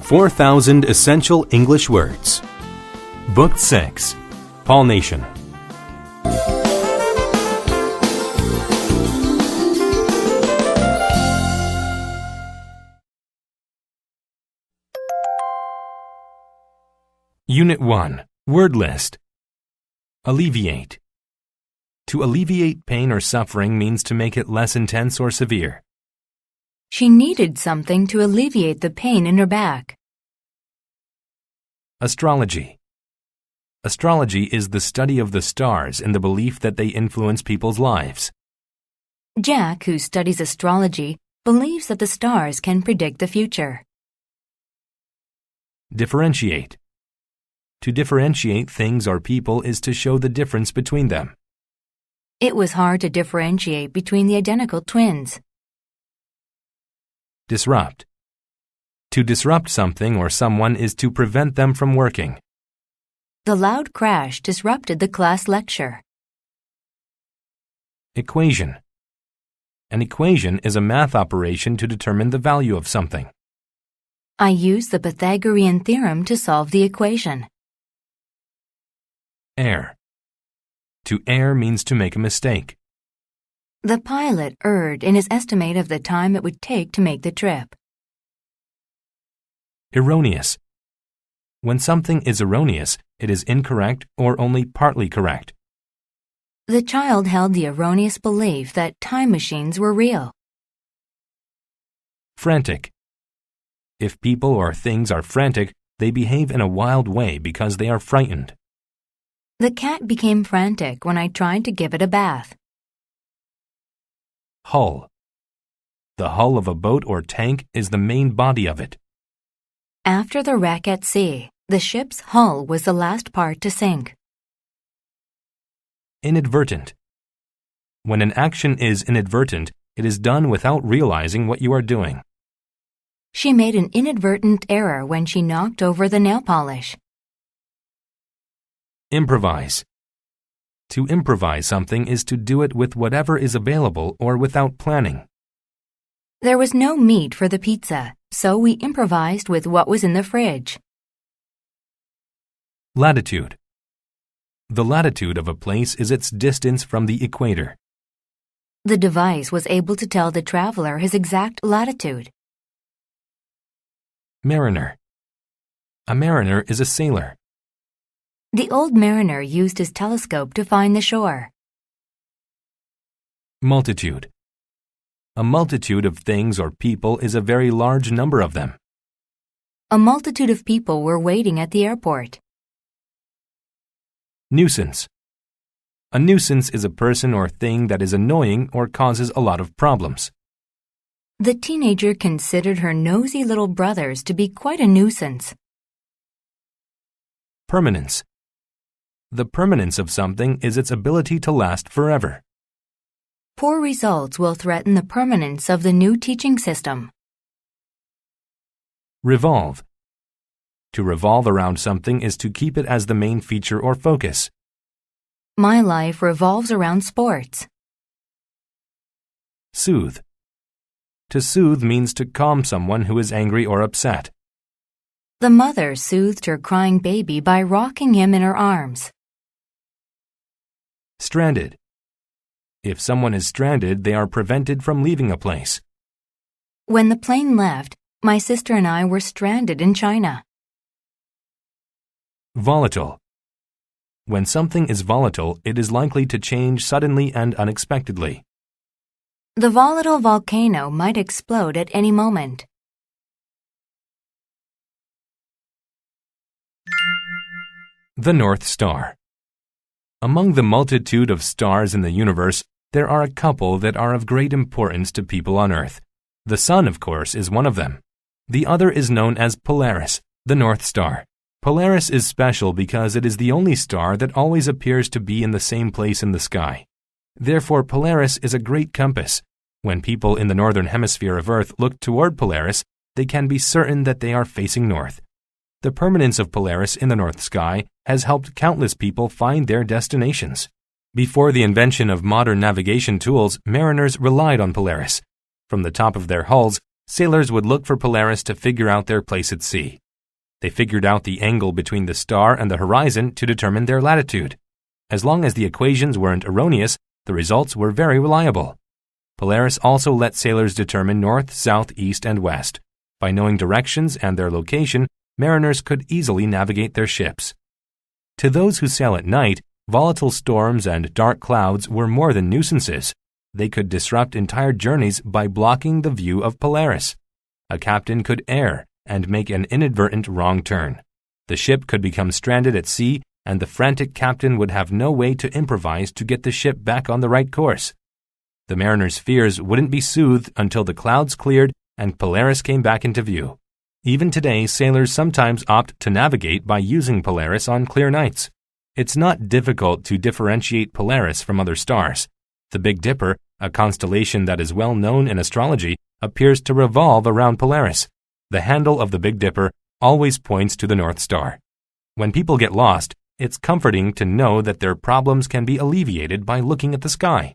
4,000 Essential English Words. Book 6. Pollination. Unit 1. Word list. Alleviate. To alleviate pain or suffering means to make it less intense or severe. She needed something to alleviate the pain in her back. Astrology. Astrology is the study of the stars in the belief that they influence people's lives. Jack, who studies astrology, believes that the stars can predict the future. Differentiate. To differentiate things or people is to show the difference between them. It was hard to differentiate between the identical twins. Disrupt. To disrupt something or someone is to prevent them from working. The loud crash disrupted the class lecture. Equation. An equation is a math operation to determine the value of something. I used the Pythagorean theorem to solve the equation. Err. To err means to make a mistake. The pilot erred in his estimate of the time it would take to make the trip. Erroneous. When something is erroneous, it is incorrect or only partly correct. The child held the erroneous belief that time machines were real. Frantic. If people or things are frantic, they behave in a wild way because they are frightened. The cat became frantic when I tried to give it a bath. Hull. The hull of a boat or tank is the main body of it. After the wreck at sea, the ship's hull was the last part to sink. Inadvertent. When an action is inadvertent, it is done without realizing what you are doing. She made an inadvertent error when she knocked over the nail polish. Improvise. To improvise something is to do it with whatever is available or without planning. There was no meat for the pizza, so we improvised with what was in the fridge. Latitude. The latitude of a place is its distance from the equator. The device was able to tell the traveler his exact latitude. Mariner. A mariner is a sailor. The old mariner used his telescope to find the shore. Multitude. A multitude of things or people is a very large number of them. A multitude of people were waiting at the airport. Nuisance. A nuisance is a person or thing that is annoying or causes a lot of problems. The teenager considered her nosy little brothers to be quite a nuisance. Permanence. The permanence of something is its ability to last forever. Poor results will threaten the permanence of the new teaching system. Revolve. To revolve around something is to keep it as the main feature or focus. My life revolves around sports. Soothe. To soothe means to calm someone who is angry or upset. The mother soothed her crying baby by rocking him in her arms. Stranded. If someone is stranded, they are prevented from leaving a place. When the plane left, my sister and I were stranded in China. Volatile. When something is volatile, it is likely to change suddenly and unexpectedly. The volatile volcano might explode at any moment. The North Star. Among the multitude of stars in the universe, there are a couple that are of great importance to people on Earth. The Sun, of course, is one of them. The other is known as Polaris, the North Star. Polaris is special because it is the only star that always appears to be in the same place in the sky. Therefore, Polaris is a great compass. When people in the northern hemisphere of Earth look toward Polaris, they can be certain that they are facing north. The permanence of Polaris in the north sky has helped countless people find their destinations. Before the invention of modern navigation tools, mariners relied on Polaris. From the top of their hulls, sailors would look for Polaris to figure out their place at sea. They figured out the angle between the star and the horizon to determine their latitude. As long as the equations weren't erroneous, the results were very reliable. Polaris also let sailors determine north, south, east, and west. By knowing directions and their location, mariners could easily navigate their ships. To those who sail at night, volatile storms and dark clouds were more than nuisances. They could disrupt entire journeys by blocking the view of Polaris. A captain could err and make an inadvertent wrong turn. The ship could become stranded at sea, and the frantic captain would have no way to improvise to get the ship back on the right course. The mariners' fears wouldn't be soothed until the clouds cleared and Polaris came back into view. Even today, sailors sometimes opt to navigate by using Polaris on clear nights. It's not difficult to differentiate Polaris from other stars. The Big Dipper, a constellation that is well known in astrology, appears to revolve around Polaris. The handle of the Big Dipper always points to the North Star. When people get lost, it's comforting to know that their problems can be alleviated by looking at the sky.